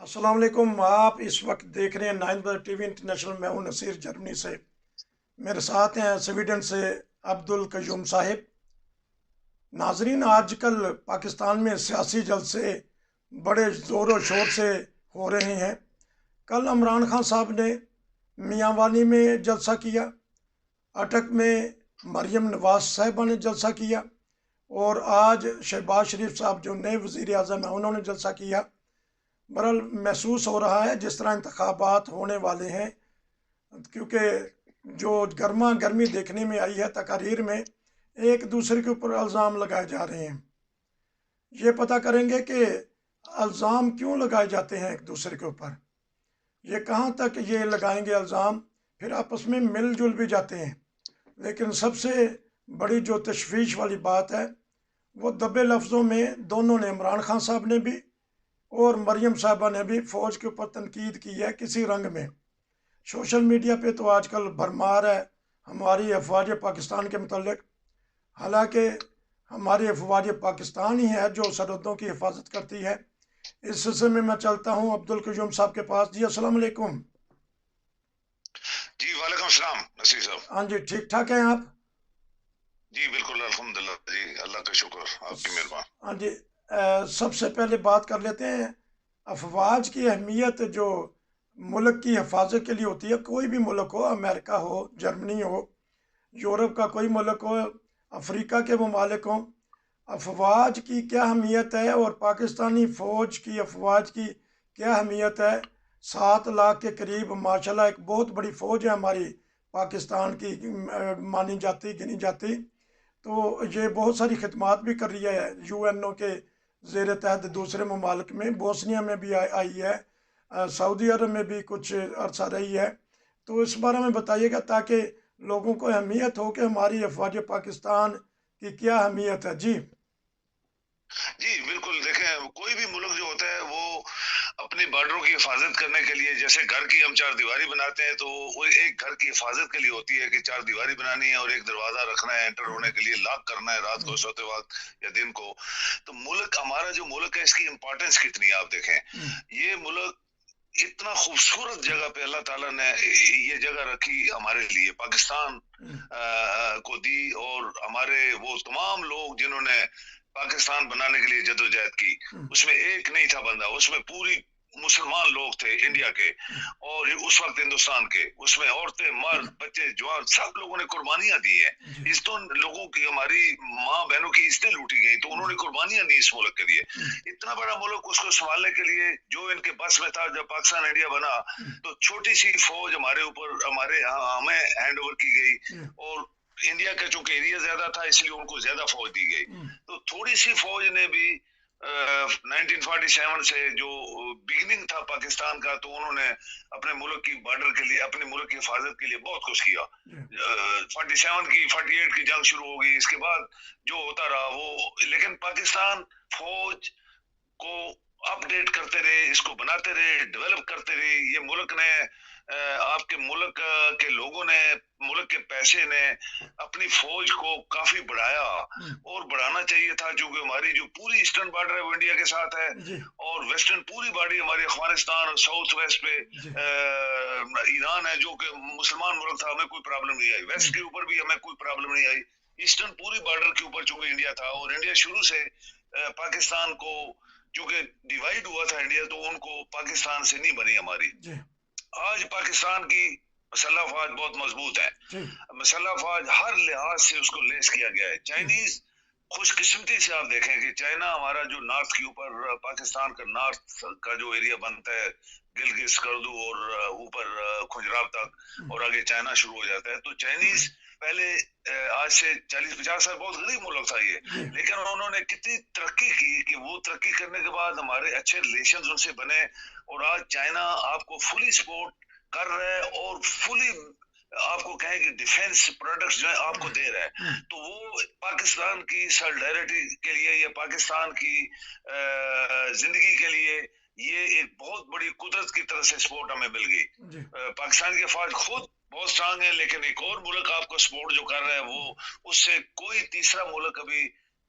अस्सलाम वालेकुम। आप इस वक्त देख रहे हैं 9 टीवी इंटरनेशनल। मैं हूं नसीर, जर्मनी से। मेरे साथ हैं स्वीडन से अब्दुल कयूम साहिब। नाजरीन, आजकल पाकिस्तान में सियासी जलसे बड़े ज़ोर व शोर से हो रहे हैं। कल इमरान खान साहब ने मियांवाली में जलसा किया, अटक में मरियम नवाज साहिबा ने जलसा किया, और आज शहबाज शरीफ साहब जो नए वज़ीर आज़म हैं उन्होंने जलसा किया। बहरहाल महसूस हो रहा है जिस तरह इंतखाबात होने वाले हैं, क्योंकि जो गर्मा गर्मी देखने में आई है तकारीर में, एक दूसरे के ऊपर इल्ज़ाम लगाए जा रहे हैं। ये पता करेंगे कि इल्ज़ाम क्यों लगाए जाते हैं एक दूसरे के ऊपर, ये कहाँ तक ये लगाएंगे इल्ज़ाम, फिर आपस में मिलजुल भी जाते हैं। लेकिन सबसे बड़ी जो तशवीश वाली बात है वो दबे लफ्ज़ों में दोनों ने, इमरान खान साहब ने भी और मरियम साहबा ने भी, फ़ौज के ऊपर तनकीद की है किसी रंग में। सोशल मीडिया पे तो आजकल भरमार है हमारी अफवाज पाकिस्तान के मतलब। हालांकि हमारी अफवाज पाकिस्तान ही है जो सरहदों की हिफाजत करती है। इस सिलसिले में मैं चलता हूँ अब्दुल कयूम साहब के पास। जी अस्सलाम वालेकुम। जी वालेकुम सलाम नसीर साहब। हाँ जी, ठीक ठाक हैं आप? जी बिल्कुल अल्हम्दुलिल्लाह जी, अल्लाह का शुक्र, आपकी मेहरबान। हाँ जी। सबसे पहले बात कर लेते हैं अफवाज की अहमियत जो मुल्क की हिफाजत के लिए होती है। कोई भी मुल्क हो, अमेरिका हो, जर्मनी हो, यूरोप का कोई मुल्क हो, अफ्रीका के ममालिक हों, अफवाज की क्या अहमियत है और पाकिस्तानी फ़ौज की अफवाज की क्या अहमियत है। 7 लाख के करीब माशाल्लाह एक बहुत बड़ी फ़ौज है हमारी पाकिस्तान की, मानी जाती, गिनी जाती। तो ये बहुत सारी खिदमात भी कर रही है यूएनओ के ज़ेर तहत दूसरे ममालिक में। बोस्निया में भी आई है, सऊदी अरब में भी कुछ अरसा रही है। तो इस बारे में बताइएगा ताकि लोगों को अहमियत हो कि हमारी अफवाज पाकिस्तान की क्या अहमियत है। जी जी बिल्कुल, देखें कोई भी मुल्क जो होता है वो अपनी बॉर्डरों की हिफाजत करने के लिए, जैसे घर की हम चार दीवारी बनाते हैं तो वो एक घर की हिफाजत के लिए होती है कि चार दीवारी बनानी है और एक दरवाजा रखना है, एंटर होने के लिए लॉक करना है रात को सोते वक्त या दिन को। तो मुल्क हमारा जो मुल्क है इसकी इंपॉर्टेंस कितनी है आप देखें। ये मुल्क इतना खूबसूरत जगह पे अल्लाह ताला ने ये जगह रखी हमारे लिए, पाकिस्तान को दी। और हमारे वो तमाम लोग जिन्होंने पाकिस्तान बनाने के लिए जदोजहद की, उसमें एक नहीं था बंदा, उसमें पूरी मुसलमान लोग थे इंडिया के और उस वक्त हिंदुस्तान के, उसमें औरतें, मर्द, बच्चे, जवान, सब लोगों ने कुर्बानियां दी हैं। जी इस तो लोगों की, हमारी माँ बहनों की इज्जतें लूटी गई, तो उन्होंने कुर्बानियां दी इस मुल्क के लिए। इतना बड़ा मुल्क, उसको संभालने के लिए जो इनके बस में था, जब पाकिस्तान इंडिया बना तो छोटी सी फौज हमारे ऊपर, हमारे हमें हैंड ओवर की गई। और इंडिया का चूंकि एरिया ज्यादा था इसलिए उनको ज्यादा फौज दी गई। तो थोड़ी सी फौज ने भी 1947 से जो बिगनिंग था पाकिस्तान का, तो उन्होंने अपने मुल्क की बॉर्डर के लिए, अपने मुल्क की हिफाजत के लिए बहुत कुछ किया। 48 की जंग शुरू हो गई, इसके बाद जो होता रहा वो, लेकिन पाकिस्तान फौज को अपडेट करते रहे, इसको बनाते रहे, डेवलप करते रहे। ये मुल्क ने, आपके मुल्क के लोगों ने, मुल्क के पैसे ने अपनी फौज को काफी बढ़ाया और बढ़ाना चाहिए था, क्योंकि हमारी जो पूरी ईस्टर्न बॉर्डर है वो इंडिया के साथ है जी और वेस्टर्न पूरी बॉडी हमारी अफगानिस्तान और साउथ वेस्ट पे जी ईरान है, जो कि मुसलमान मुल्क था, हमें कोई प्रॉब्लम नहीं आई। वेस्ट के ऊपर भी हमें कोई प्रॉब्लम नहीं आई। ईस्टर्न पूरी बॉर्डर के ऊपर चूंकि इंडिया था, और इंडिया शुरू से पाकिस्तान को, क्योंकि डिवाइड हुआ था इंडिया, तो उनको पाकिस्तान से नहीं बनी हमारी। जी आज पाकिस्तान की मसल्ह फौज बहुत मजबूत है। जी मसल्ह फौज हर लिहाज से उसको लेस किया गया है। चाइनीज खुशकिस्मती से आप देखें कि चाइना हमारा जो नॉर्थ के ऊपर, पाकिस्तान का नॉर्थ का जो एरिया बनता है, गिलगित स्कर्दू और ऊपर खुजराब तक और आगे चाइना शुरू हो जाता है, तो चाइनीज पहले आज से 40-50 साल बहुत गरीब मुल्क था ये, जी लेकिन उन्होंने कितनी तरक्की की कि वो तरक्की करने के बाद हमारे अच्छे रिलेशन उनसे बने और आज चाइना आपको फुली सपोर्ट कर रहा है और फुली आपको कहें कि डिफेंस प्रोडक्ट्स जो है आपको दे रहा है। तो वो पाकिस्तान की सॉलिडेरिटी के लिए या पाकिस्तान की जिंदगी के लिए ये एक बहुत बड़ी कुदरत की तरफ से सपोर्ट हमें मिल गई। जी पाकिस्तान की फौज खुद बहुत स्ट्रांग है, लेकिन एक और मुल्क आपको सपोर्ट जो कर रहा है वो, उससे कोई तीसरा मुल्क अभी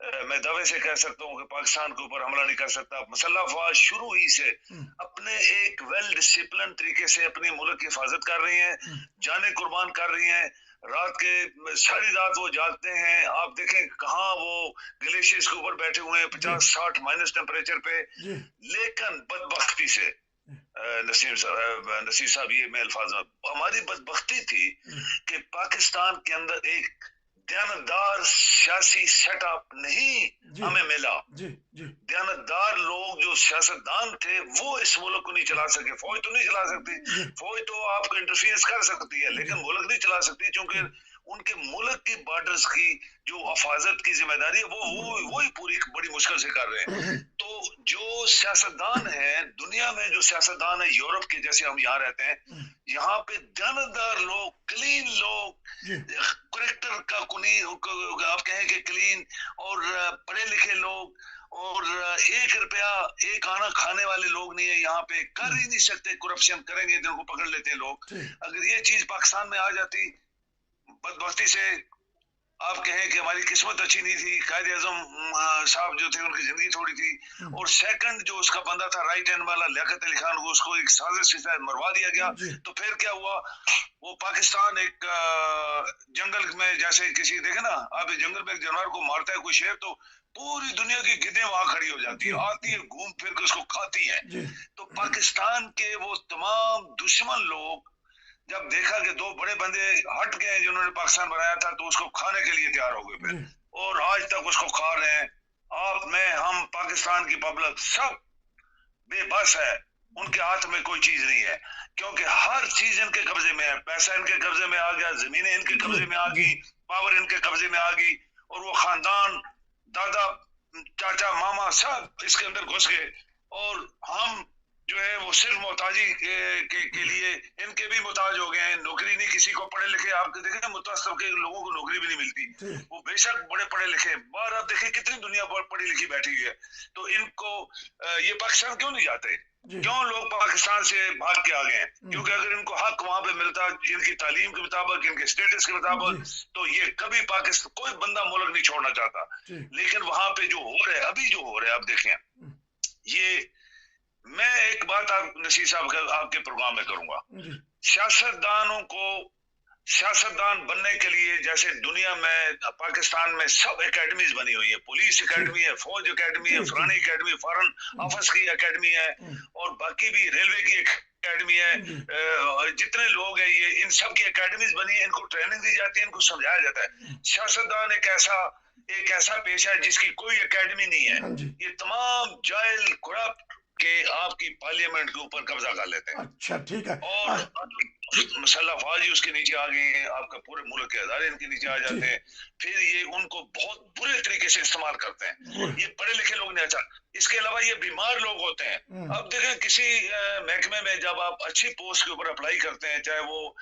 मैं दावे से कह सकता हूँ कि पाकिस्तान के ऊपर हमला नहीं कर सकता। मसल्ह अफवाज शुरू ही से अपने एक वेल डिसिप्लिन तरीके से अपनी मुल्क की हिफाजत कर रही हैं, जाने कुर्बान कर रही हैं। रात के सारी रात वो जागते हैं। आप देखें कहाँ वो ग्लेशियर्स के ऊपर बैठे हुए हैं 50-60 माइनस टेम्परेचर पे। लेकिन बदबख्ती से नसीर साहब, ये मैं अल्फाज में, हमारी बदबख्ती थी कि पाकिस्तान के अंदर एक दयानतदार सियासी सेटअप नहीं हमें मिला। दयानतदार लोग जो सियासतदान थे वो इस मुल्क को नहीं चला सके। फौज तो नहीं चला सकती, फौज तो आपको इंटरफेरेंस कर सकती है, लेकिन मुल्क नहीं चला सकती, क्योंकि उनके मुल्क की बॉर्डर्स की जो हिफाजत की जिम्मेदारी है वो ही पूरी बड़ी मुश्किल से कर रहे हैं। तो जो सियासतदान है दुनिया में, जो सियासतदान है यूरोप के, जैसे हम यहाँ रहते हैं, यहाँ पे दयानतदार लोग, क्लीन लोग, करेक्टर का आप कहें कि क्लीन और पढ़े लिखे लोग, और 1 रुपया 1 आना खाने वाले लोग नहीं है यहाँ पे। कर ही नहीं सकते, करप्शन करेंगे जिनको पकड़ लेते हैं लोग। अगर ये चीज पाकिस्तान में आ जाती, बदबख्ती से आप कहें कि हमारी किस्मत अच्छी नहीं थी, कायदे आज़म साहब जो थे उनकी जिंदगी थोड़ी थी, और सेकंड जो उसका बंदा था राइट हैंड वाला लियाकत अली खान को, उसको एक साजिश के तहत मरवा दिया गया। तो फिर क्या हुआ, वो पाकिस्तान एक जंगल में, जैसे किसी देखे ना आप, जंगल में एक जानवर को मारता है कोई शेर, तो पूरी दुनिया की गिद्धें वहां खड़ी हो जाती है, आती है घूम फिर के उसको खाती हैं। तो पाकिस्तान के वो तमाम दुश्मन लोग जब देखा कि 2 बड़े बंदे हट गए जिन्होंने पाकिस्तान बनाया था, तो उसको खाने के लिए तैयार हो गए फिर, और आज तक उसको खा रहे हैं। आप, मैं, हम, पाकिस्तान की पब्लिक सब बेबस है, उनके हाथ में कोई चीज नहीं है, क्योंकि हर चीज इनके कब्जे में है। पैसा इनके कब्जे में आ गया, जमीनें इनके कब्जे में आ गई, पावर इनके कब्जे में आ गई, और वो खानदान, दादा, चाचा, मामा सब इसके अंदर घुस गए। और हम जो है वो सिर्फ मोहताजी के लिए इनके भी मोहताज हो गए हैं। नौकरी नहीं किसी को, पढ़े लिखे आप देखें मुतवस्सित के लोगों को नौकरी भी नहीं मिलती, वो बेशक बड़े पढ़े लिखे, बाहर आप देखें कितनी दुनिया पढ़ी लिखी बैठी हुई है। तो इनको ये पाकिस्तान क्यों नहीं जाते, क्यों लोग पाकिस्तान से भाग के आ गए हैं? क्योंकि अगर इनको हक वहां पे मिलता इनकी तालीम के मुताबिक, इनके स्टेटस के मुताबिक, तो ये कभी पाकिस्तान, कोई बंदा मुल्क नहीं छोड़ना चाहता। लेकिन वहां पे जो हो रहा है, अभी जो हो रहा है, आप देखें, ये मैं एक बात आप नसीर साहब आपके प्रोग्राम में करूंगा, सियासतदानों को सियासतदान बनने के लिए, जैसे दुनिया में, पाकिस्तान में सब एकेडमीज बनी हुई है, पुलिस एकेडमी है, फौज एकेडमी है, फलानी एकेडमी, फॉरेन ऑफिस की एकेडमी है, और बाकी भी रेलवे की एकेडमी है। जितने लोग हैं ये, इन सब की एकेडमीज बनी है, इनको ट्रेनिंग दी जाती है, इनको समझाया जाता है। सियासतदान एक ऐसा पेशा है जिसकी कोई एकेडमी नहीं है। ये तमाम जाहिल करप्ट के आपकी पार्लियामेंट के ऊपर कब्जा कर लेते हैं। अच्छा, ठीक है। और मसल्ह अफवाज ही उसके नीचे आ गए हैं, आपका पूरे मुल्क के अदारे इनके नीचे आ जाते हैं। फिर ये उनको बहुत बुरे तरीके से इस्तेमाल करते हैं। ये पढ़े लिखे लोग नहीं। अच्छा, इसके अलावा ये बीमार लोग होते हैं। अब देखें किसी महकमे में जब आप अच्छी पोस्ट के ऊपर अप्लाई करते हैं, चाहे वो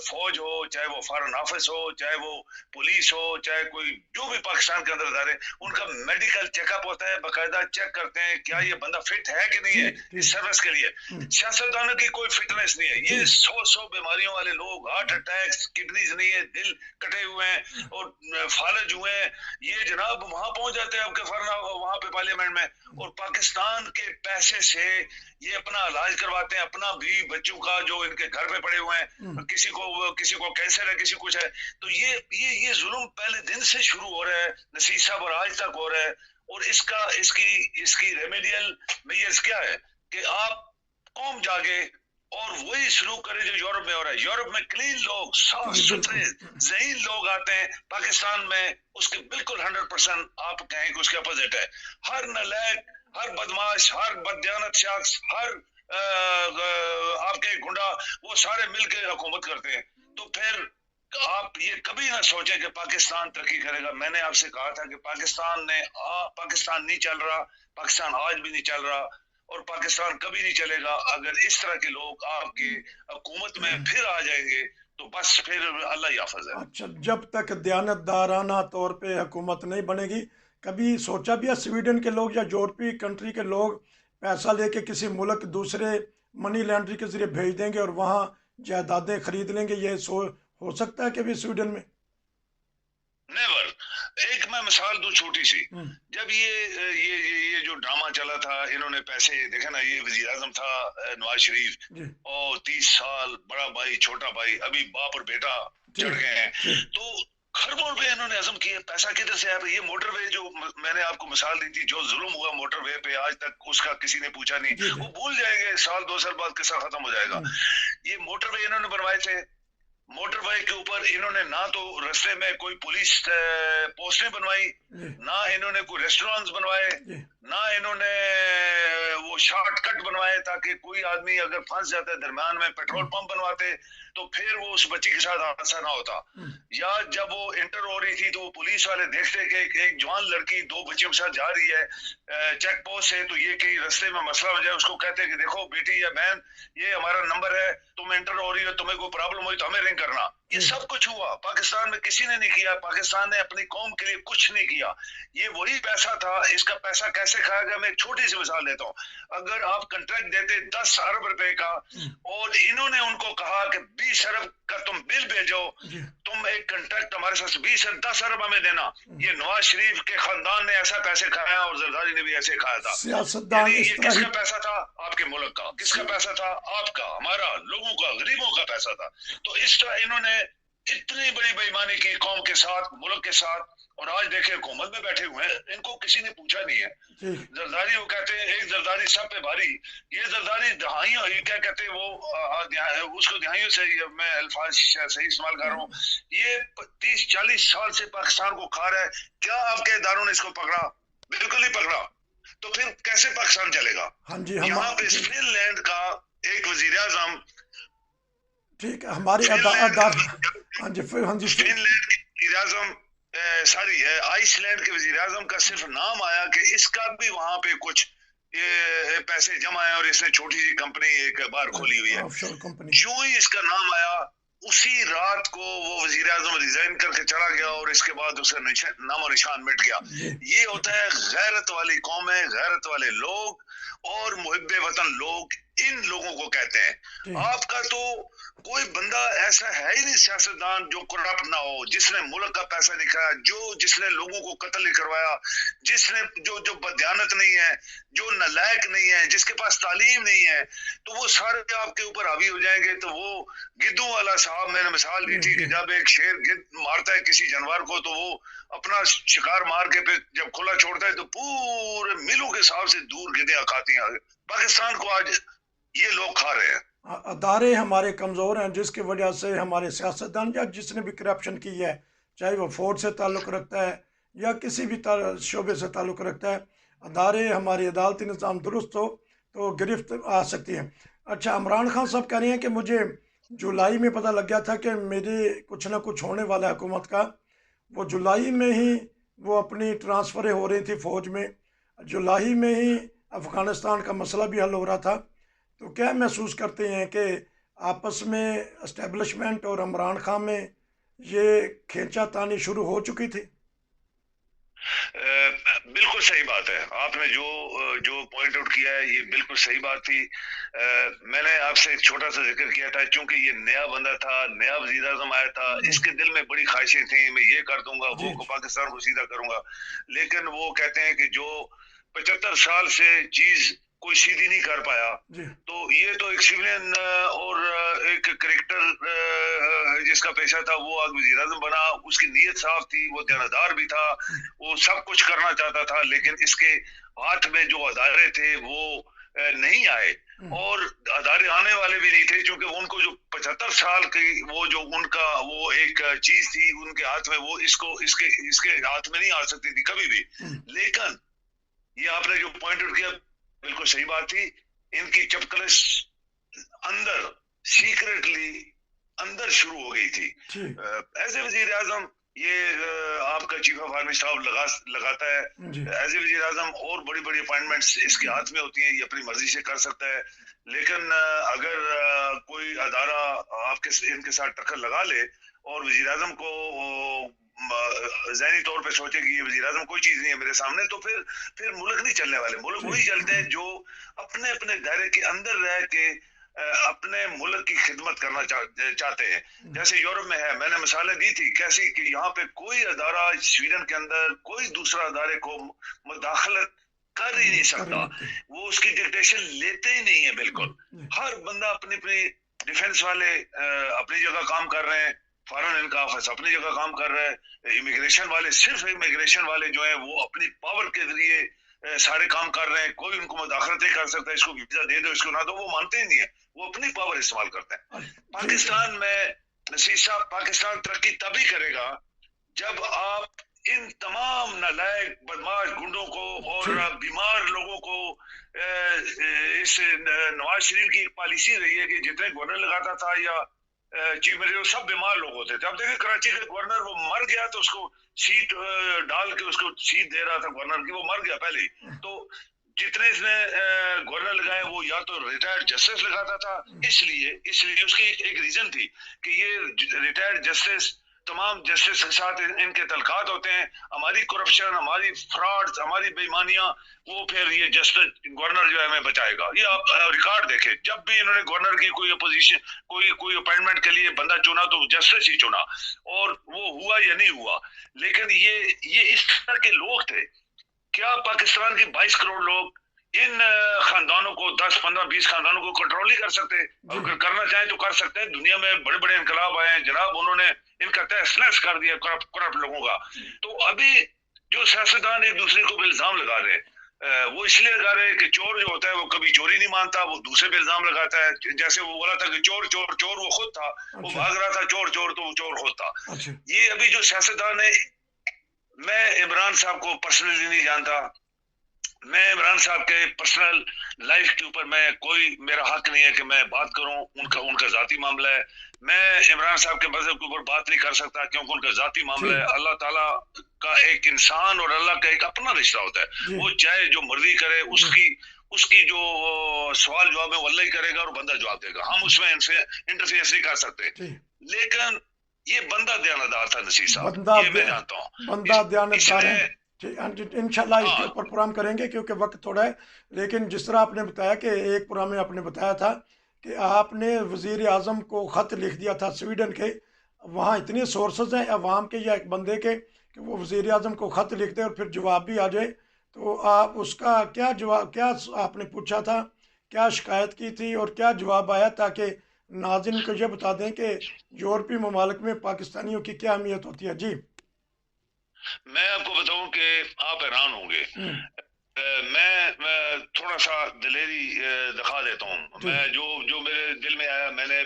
फौज हो, चाहे वो फॉरेन ऑफिस हो, चाहे वो पुलिस हो, चाहे कोई जो भी पाकिस्तान के अंदर अदारे, उनका मेडिकल चेकअप होता है, बाकायदा चेक करते हैं क्या ये बंदा फिट है कि नहीं है इस सर्विस के लिए। सियासतदानों की कोई फिटनेस नहीं है। ये 100 बीमारियों वाले लोग, हार्ट अटैक्स, किडनीज नहीं है, दिल कटे हुए हैं और फालज हुए हैं, ये जनाब वहां पहुंच जाते हैं आपके वहां पे पार्लियामेंट में, और पाकिस्तान के पैसे से ये अपना इलाज करवाते हैं, अपना भी बच्चों का जो इनके घर पे पड़े हुए हैं, किसी को कैंसर है, किसी कुछ है। तो ये जुल्म पहले दिन से शुरू हो रहा है नसीर साहब, और आज तक हो रहा है। और इसकी रेमेडियल मेजर्स क्या है कि आप कौम जागे और वही शुरू करे जो यूरोप में हो रहा है। यूरोप में क्लीन लोग, साफ सुथरे ज़हीन लोग आते हैं, पाकिस्तान में उसके बिल्कुल 100% आप कहें कि उसके अपोजिट है। हर नालायक, हर बदमाश, हर बददियानत शख्स, हर आपके गुंडा, वो सारे मिलकर हुकूमत करते हैं। तो फिर आप ये कभी ना सोचें कि पाकिस्तान तरक्की करेगा। मैंने आपसे कहा था कि पाकिस्तान नहीं चल रहा, पाकिस्तान आज भी नहीं चल रहा, और पाकिस्तान कभी नहीं चलेगा अगर इस तरह के लोग आपके हुकूमत में फिर आ जाएंगे, तो बस फिर अल्लाह ही हाफ़िज़ है। अच्छा, जब तक दयानतदाराना तौर पे हुकूमत नहीं बनेगी, कभी सोचा भी है स्वीडन के लोग या यूरोपीय कंट्री के लोग पैसा लेके किसी मुल्क दूसरे मनी लॉन्ड्री के जरिए भेज देंगे और वहाँ जायदादें खरीद लेंगे? ये हो सकता है कि भी स्वीडन में? नेवर, ایک میں مثال دوں چھوٹی سی. جب یہ جو ڈرامہ چلا تھا, انہوں نے پیسے دیکھا نا, یہ وزیر اعظم تھا نواز شریف, اور 30 سال بڑا بھائی چھوٹا بھائی, ابھی باپ اور بیٹا چڑھ گئے ہیں, تو خربوں روپے انہوں نے عزم کیے. پیسہ کدھر سے آیا؟ یہ موٹر وے جو میں نے آپ کو مثال دی تھی, جو ظلم ہوا موٹر وے پہ آج تک اس کا کسی نے پوچھا نہیں. وہ بھول جائیں گے, سال 2 سال بعد قصہ ختم ہو جائے گا. یہ موٹر وے انہوں نے بنوائے تھے. موٹر وے کے اوپر انہوں نے نہ تو رستے میں کوئی پولیس پوسٹیں بنوائی, نہ انہوں نے کوئی ریسٹورانٹس بنوائے, نہ انہوں نے وہ شارٹ کٹ بنوائے تاکہ کوئی آدمی اگر پھنس جاتا ہے درمیان میں. پیٹرول پمپ بنواتے تو پھر وہ اس بچی کے ساتھ حادثہ نہ ہوتا. یا جب وہ انٹر ہو رہی تھی تو وہ پولیس والے دیکھتے کہ ایک جوان لڑکی 2 بچیوں کے ساتھ جا رہی ہے چیک پوسٹ سے, تو یہ کہیں رستے میں مسئلہ ہو جائے, اس کو کہتے کہ دیکھو بیٹی یا بہن, یہ ہمارا نمبر ہے, تم انٹر ہو رہی ہو, تمہیں کوئی پرابلم ہوئی تو ہمیں رنگ کرنا. یہ سب کچھ ہوا پاکستان میں, کسی نے نہیں کیا. پاکستان نے اپنی قوم کے لیے کچھ نہیں کیا. یہ وہی پیسہ تھا. اس کا پیسہ کیسے کھایا گیا؟ میں ایک چھوٹی سی مثال دیتا ہوں. اگر آپ کنٹریکٹ دیتے 10 ارب روپے کا, اور انہوں نے ان کو کہا کہ 20 ارب کا تم بل بھیجو, تم ایک کنٹریکٹ ہمارے ساتھ 10 ارب ہمیں دینا. یہ نواز شریف کے خاندان نے ایسا پیسے کھایا, اور زرداری نے بھی ایسے کھایا تھا. سیاستدان یعنی اس یہ طرح کس ہی کا پیسہ تھا؟ آپ کے ملک کا. کس کا پیسہ تھا؟ آپ کا, ہمارا, لوگوں کا, غریبوں کا پیسہ تھا. تو اس طرح انہوں نے اتنی بڑی بےایمانی کی قوم کے ساتھ, ملک کے ساتھ, اور آج دیکھیں حکومت میں بیٹھے ہوئے ہیں, ان کو کسی نے پوچھا نہیں ہے. زرداری وہ کہتے ہیں ایک زرداری سب پہ بھاری. یہ زرداری دہائیوں, کیا کہتے ہیں وہ, اس کو دہائیوں سے, میں الفاظ صحیح استعمال کر رہا ہوں, یہ 30-40 سال سے پاکستان کو کھا رہا ہے. کیا آپ کے اداروں نے اس کو پکڑا؟ بالکل نہیں پکڑا. تو پھر کیسے پاکستان چلے گا؟ یہاں پہ فن لینڈ کا ایک وزیر اعظم, ٹھیک ہے, ہماری فن لینڈ جی کے وزیر اعظم, ساری آئس لینڈ کے وزیر اعظم کا صرف نام آیا کہ اس کا بھی وہاں پہ کچھ پیسے جمع ہیں, اور اس نے چھوٹی سی کمپنی ایک باہر کھولی ہوئی ہے. جو ہی اس کا نام آیا, اسی رات کو وہ وزیر اعظم ریزائن کر کے چلا گیا, اور اس کے بعد اس کا نام و نشان مٹ گیا. یہ ہوتا ہے غیرت والی قومیں, غیرت والے لوگ, اور محب وطن لوگ, ان لوگوں کو کہتے ہیں. آپ کا تو کوئی بندہ ایسا ہے ہی نہیں سیاستدان جو کرپٹ نہ ہو, جس نے ملک کا پیسہ نہیں کھایا, جس نے لوگوں کو قتل نہیں کروایا, جس نے جو بدیانت نہیں ہے, جو نالائق نہیں ہے, جس کے پاس تعلیم نہیں ہے, تو وہ سارے آپ کے اوپر حاوی ہو جائیں گے. تو وہ گدوں والا صاحب, میں نے مثال دی تھی کہ جب ایک شیر گد مارتا ہے کسی جانور کو, تو وہ اپنا شکار مار کے پھر جب کھلا چھوڑتا ہے تو پورے میلوں کے حساب سے دور گدیاں کھاتی ہیں. پاکستان کو آج یہ لوگ کھا رہے ہیں. ادارے ہمارے کمزور ہیں, جس کی وجہ سے ہمارے سیاستدان یا جس نے بھی کرپشن کی ہے, چاہے وہ فوج سے تعلق رکھتا ہے یا کسی بھی شعبے سے تعلق رکھتا ہے, ادارے ہماری عدالتی نظام درست ہو تو گرفت آ سکتی ہیں. اچھا, عمران خان صاحب کہہ رہے ہیں کہ مجھے جولائی میں پتہ لگ گیا تھا کہ میری کچھ نہ کچھ ہونے والا ہے حکومت کا. وہ جولائی میں ہی وہ اپنی ٹرانسفریں ہو رہی تھی فوج میں, جولائی میں ہی افغانستان کا مسئلہ بھی حل ہو رہا تھا. تو کیا محسوس کرتے ہیں کہ آپس میں اسٹیبلشمنٹ اور عمران خان میں یہ کھینچا تانی شروع ہو چکی تھی؟ بالکل صحیح بات ہے. آپ نے جو پوائنٹ آؤٹ کیا ہے, یہ بالکل صحیح بات تھی. میں نے آپ سے ایک چھوٹا سا ذکر کیا تھا, چونکہ یہ نیا بندہ تھا, نیا وزیر اعظم آیا تھا, اس کے دل میں بڑی خواہشیں تھیں, میں یہ کر دوں گا, وہ پاکستان کو سیدھا کروں گا. لیکن وہ کہتے ہیں کہ جو 75 سال سے چیز کوئی سیدھی نہیں کر پایا, تو یہ تو ایک سیولین اور ایک کریکٹر جس کا پیشہ تھا وہ آج وزیر اعظم بنا. اس کی نیت صاف تھی, وہ دیانتدار بھی تھا, وہ سب کچھ کرنا چاہتا تھا, لیکن اس کے ہاتھ میں جو ادارے تھے وہ نہیں آئے, اور ادارے آنے والے بھی نہیں تھے, کیونکہ ان کو جو 75 سال کی وہ جو ان کا وہ ایک چیز تھی ان کے ہاتھ میں, وہ اس کے ہاتھ میں نہیں آ سکتی تھی کبھی بھی. لیکن یہ آپ نے جو پوائنٹ آؤٹ کیا بالکل صحیح بات تھی. ان کی چپکلش اندر سیکرٹلی اندر شروع ہو گئی تھی. ایز اے وزیر اعظم یہ آپ کا چیف آف آرمی اسٹاف لگاتا ہے, ایز اے وزیر اعظم اور بڑی بڑی اپوائنٹمنٹس اس کے ہاتھ میں ہوتی ہیں, یہ اپنی مرضی سے کر سکتا ہے. لیکن اگر کوئی ادارہ آپ کے ان کے ساتھ ٹکر لگا لے اور وزیر اعظم کو ذہنی طور پہ سوچے کہ یہ وزیر اعظم کوئی چیز نہیں ہے میرے سامنے, تو پھر ملک نہیں چلنے والے. ملک وہی چلتے ہیں جو اپنے اپنے دائرے کے اندر رہ کے اپنے ملک کی خدمت کرنا چاہتے ہیں. جیسے یورپ میں ہے, میں نے مثالیں دی تھی کیسی کہ یہاں پہ کوئی ادارہ سویڈن کے اندر کوئی دوسرا ادارے کو مداخلت کر ہی نہیں سکتا, وہ اس کی ڈکٹیشن لیتے ہی نہیں ہے بالکل. ہر بندہ اپنی اپنی ڈیفنس والے اپنی جگہ کام کر رہے ہیں, فارن ان کا آفس اپنی جگہ کام کر رہے ہیں, امیگریشن والے صرف امیگریشن والے جو ہیں وہ اپنی پاور کے ذریعے سارے کام کر رہے ہیں, کوئی ان کو مداخلت نہیں کر سکتا, اس کو ویزا دے دو اس کو نہ دو, وہ مانتے ہی نہیں ہیں, وہ اپنی پاور استعمال کرتے ہیں. پاکستان میں نصیر صاحب, پاکستان ترقی تبھی کرے گا جب آپ ان تمام نالائق بدماش گنڈوں کو اور بیمار لوگوں کو, اس نواز شریف کی ایک پالیسی رہی ہے کہ جتنے گورنر لگاتا تھا یا چیف منسٹر سب بیمار لوگ ہوتے تھے. اب دیکھیں کراچی کے گورنر وہ مر گیا تو اس کو سیٹ ڈال کے اس کو سیٹ دے رہا تھا گورنر کی, وہ مر گیا پہلے ہی. تو جتنے اس نے گورنر لگائے وہ یا تو ریٹائرڈ جسٹس لگاتا تھا, اس لیے اس کی ایک ریزن تھی کہ یہ ریٹائرڈ جسٹس تمام جسٹس کے ساتھ ان کے تعلقات ہوتے ہیں, ہماری کرپشن, ہماری فراڈ, ہماری بےایمانیاں, وہ پھر یہ جسٹس گورنر جو ہے ہمیں بچائے گا. یہ آپ ریکارڈ دیکھیں, جب بھی انہوں نے گورنر کی کوئی اپوزیشن کوئی اپائنٹمنٹ کے لیے بندہ چنا تو جسٹس ہی چنا, اور وہ ہوا یا نہیں ہوا. لیکن یہ اس طرح کے لوگ تھے. کیا پاکستان کے 22 کروڑ لوگ ان خاندانوں کو 10 15 20 خاندانوں کو کنٹرول نہیں کر سکتے؟ اگر کرنا چاہیں تو کر سکتے ہیں. دنیا میں بڑے بڑے انقلاب آئے ہیں جناب, انہوں نے ان کا تہس نہس کر دیا کرپٹ لوگوں کا. تو ابھی جو سیاستدان ایک دوسرے کو الزام لگا رہے ہیں, وہ اس لیے لگا رہے ہیں کہ چور جو ہوتا ہے وہ کبھی چوری نہیں مانتا, وہ دوسرے پہ الزام لگاتا ہے. جیسے وہ بولا تھا کہ چور چور چور وہ خود تھا, وہ بھاگ رہا تھا, چور چور تو وہ چور خود تھا. یہ ابھی جو سیاستدان ہے, میں عمران صاحب کو پرسنلی نہیں جانتا, میں عمران صاحب کے پرسنل لائف کے اوپر میں کوئی, میرا حق نہیں ہے کہ میں بات کروں, ان کا ذاتی معاملہ ہے. میں عمران صاحب کے مذہب کے اوپر بات نہیں کر سکتا کیونکہ ان کا ذاتی معاملہ ہے. اللہ تعالیٰ کا ایک انسان اور اللہ کا ایک اپنا رشتہ ہوتا ہے, وہ چاہے جو مرضی کرے, اس کی جو سوال جواب ہے وہ اللہ ہی کرے گا اور بندہ جواب دے گا, ہم اس میں ان سے انٹرفیئر نہیں کر سکتے. لیکن یہ بندہ دیانتدار تھا نصیر صاحب, یہ میں جانتا ہوں, بندہ دیانتدار ہے. انشاءاللہ اس کے اوپر پروگرام کریں گے کیونکہ وقت تھوڑا ہے. لیکن جس طرح آپ نے بتایا کہ ایک پروگرام میں آپ نے بتایا تھا کہ آپ نے وزیر اعظم کو خط لکھ دیا تھا سویڈن کے, وہاں اتنے سورسز ہیں عوام کے یا ایک بندے کے کہ وہ وزیر اعظم کو خط لکھ دے اور پھر جواب بھی آ جائے. تو آپ اس کا کیا جواب, کیا آپ نے پوچھا تھا, کیا شکایت کی تھی اور کیا جواب آیا, تاکہ ناظرین کو یہ بتا دیں کہ یورپی ممالک میں پاکستانیوں کی کیا اہمیت ہوتی ہے. جی میں آپ کو بتاؤں کہ آپ حیران ہوں گے. میں تھوڑا سا دلیری دکھا دیتا ہوں. میں جو میرے دل میں آیا, میں نے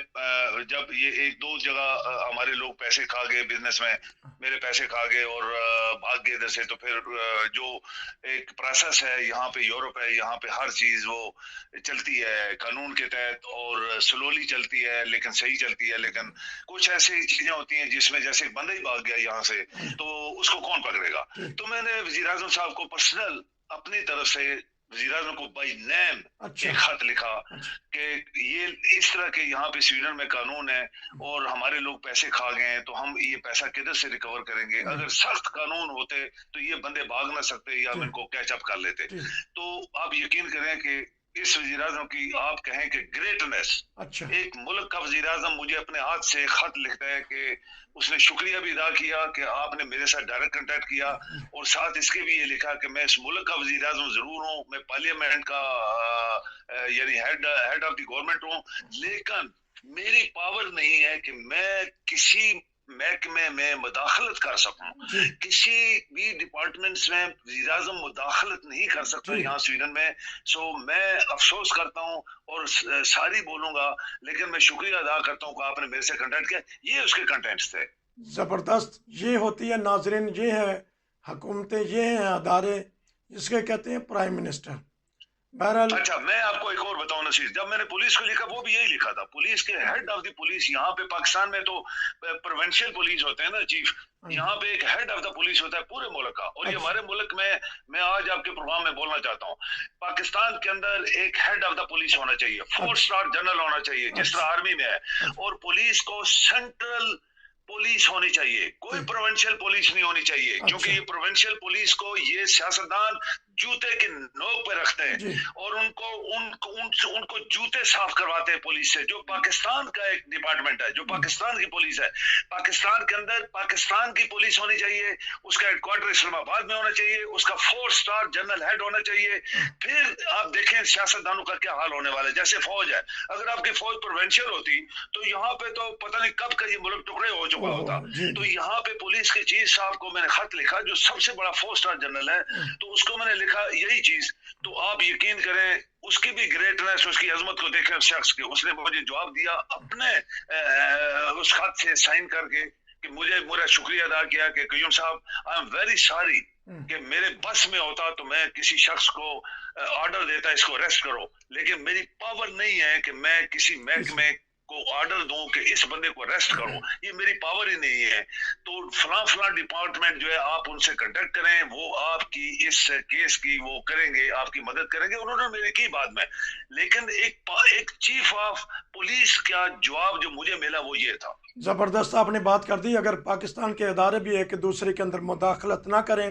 جب یہ ایک دو جگہ ہمارے لوگ پیسے کھا گئے بزنس میں, میرے پیسے کھا گئے اور بھاگ گئے ادھر سے, تو پھر جو ایک پروسیس ہے یہاں پہ یورپ ہے, یہاں پہ ہر چیز وہ چلتی ہے قانون کے تحت اور سلولی چلتی ہے لیکن صحیح چلتی ہے. لیکن کچھ ایسی چیزیں ہوتی ہیں جس میں جیسے بندہ ہی بھاگ گیا یہاں سے تو اس کو کون پکڑے گا. تو میں نے وزیر اعظم صاحب کو پرسنل اپنی طرف سے وزیر اعظم کو بائی نیم ایک خط لکھا کہ یہ اس طرح کے یہاں پہ سویڈن میں قانون ہے اور ہمارے لوگ پیسے کھا گئے ہیں, تو ہم یہ پیسہ کدھر سے ریکور کریں گے. اگر سخت قانون ہوتے تو یہ بندے بھاگ نہ سکتے یا ہم ان کو کیچ اپ کر لیتے. تو آپ یقین کریں کہ اس وزیر اعظم کی آپ کہیں کہ گریٹنس, ایک ملک کا وزیر اعظم مجھے اپنے ہاتھ سے خط لکھتا ہے کہ اس نے شکریہ بھی ادا کیا کہ آپ نے میرے ساتھ ڈائریکٹ کنٹیکٹ کیا, اور ساتھ اس کے بھی یہ لکھا کہ میں اس ملک کا وزیر اعظم ضرور ہوں, میں پارلیمنٹ کا یعنی ہیڈ آف دی گورنمنٹ ہوں, لیکن میری پاور نہیں ہے کہ میں کسی محکمے میں مداخلت کر سکوں. کسی بھی ڈپارٹمنٹس میں وزیر اعظم مداخلت نہیں کر سکتا یہاں سویڈن میں. سو میں افسوس کرتا ہوں اور ساری بولوں گا, لیکن میں شکریہ ادا کرتا ہوں کہ آپ نے میرے سے کنٹیکٹ کیا. یہ اس کے کنٹینٹس تھے. زبردست. یہ ہوتی ہے ناظرین, یہ ہے حکومتیں, یہ ہیں ادارے جس کے کہتے ہیں پرائم منسٹر. بہرحال اچھا میں آپ کو ایک اور بتاؤں نصیر, جب میں نے پولیس کو لکھا وہ بھی یہی لکھا تھا, پولیس کے ہیڈ آف دی پولیس یہاں پہ پاکستان میں تو پروونشل پولیس ہوتے ہیں نا چیف, یہاں پہ ایک ہیڈ آف دا پولیس ہوتا ہے پورے ملک کا. اور یہ ہمارے ملک میں آج آپ کے پروگرام میں بولنا چاہتا ہوں, پاکستان کے اندر ایک ہیڈ آف دا پولیس ہونا چاہیے, 4 اسٹار جنرل ہونا چاہیے جس طرح آرمی میں ہے, اور پولیس کو سینٹرل پولیس ہونی چاہیے, کوئی پروونشل پولیس نہیں ہونی چاہیے, کیونکہ یہ پروونشل پولیس کو یہ سیاستدان जूते की नोक पे रखते हैं जी और उनको जूते साफ करवाते हैं पुलिस से। जो पाकिस्तान का एक डिपार्टमेंट है, जो पाकिस्तान की पुलिस है, पाकिस्तान के अंदर पाकिस्तान की पुलिस होनी चाहिए, उसका हेडक्वार्टर इस्लामाबाद में होना चाहिए, उसका 4 स्टार जनरल हेड होना चाहिए। फिर आप देखें सियासतदानों का क्या हाल होने वाला है। जैसे फौज है, अगर आपकी फौज प्रोवेंशियल होती तो यहाँ पे तो पता नहीं कब का ये मुल्क टुकड़े हो चुका ओहो होता। जी तो जी यहाँ पे पुलिस के चीफ साहब को मैंने खत लिखा, जो सबसे बड़ा 4 स्टार जनरल है, तो उसको मैंने लिखा यही चीज। तो आप यकीन करें, उसकी भी ग्रेटनेस, उसकी अजमत को देखें उस शख्स के, उसने मुझे जवाब दिया अपने उस खत से साइन करके कि मुझे मेरा शुक्रिया अदा किया कि कयूम साहब, आई एम वेरी सॉरी कि मेरे बस में होता तो मैं किसी शख्स को ऑर्डर देता इसको अरेस्ट करो, लेकिन मेरी पावर नहीं है कि मैं किसी महकमे को ऑर्डर दूं कि इस बंदे को अरेस्ट करो, ये मेरी पावर ही नहीं है। तो फलां डिपार्टमेंट जो है आप उनसे कांटेक्ट करें, वो आपकी इस केस की वो करेंगे, आपकी मदद करेंगे। उन्होंने मेरी की बाद में, लेकिन एक चीफ ऑफ पुलिस का जवाब जो मुझे मिला वो ये था। ज़बरदस्त आपने बात कर दी। अगर पाकिस्तान के अदारे भी एक दूसरे के अंदर मुदाखलत ना करें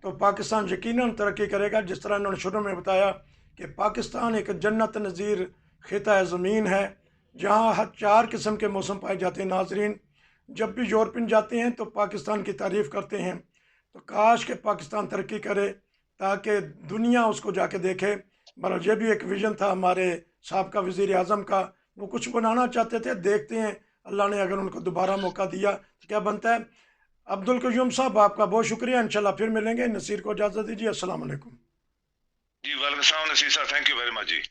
तो पाकिस्तान यकीनन तरक्की करेगा। जिस तरह इन्होंने शुरू में बताया कि पाकिस्तान एक जन्नत नज़ीर खिता ज़मीन है जहाँ हर 4 किस्म के मौसम पाए जाते हैं। नाजरीन, जब भी यूरोपियन जाते हैं तो पाकिस्तान की तारीफ़ करते हैं, तो काश के पाकिस्तान तरक्की करे ताकि दुनिया उसको जाके देखे। बहरहाल ये भी एक विज़न था हमारे साबका वज़ीर आज़म का, वो कुछ बनाना चाहते थे। देखते हैं अल्लाह ने अगर उनको दोबारा मौका दिया तो क्या बनता है। अब्दुल कयूम साहब, आपका बहुत शुक्रिया। इंशाल्लाह फिर मिलेंगे। नसीर को इजाज़त दीजिए। अस्सलाम वालेकुम। जी वालेकुम सलाम Naseer sahab, thank you very much ji.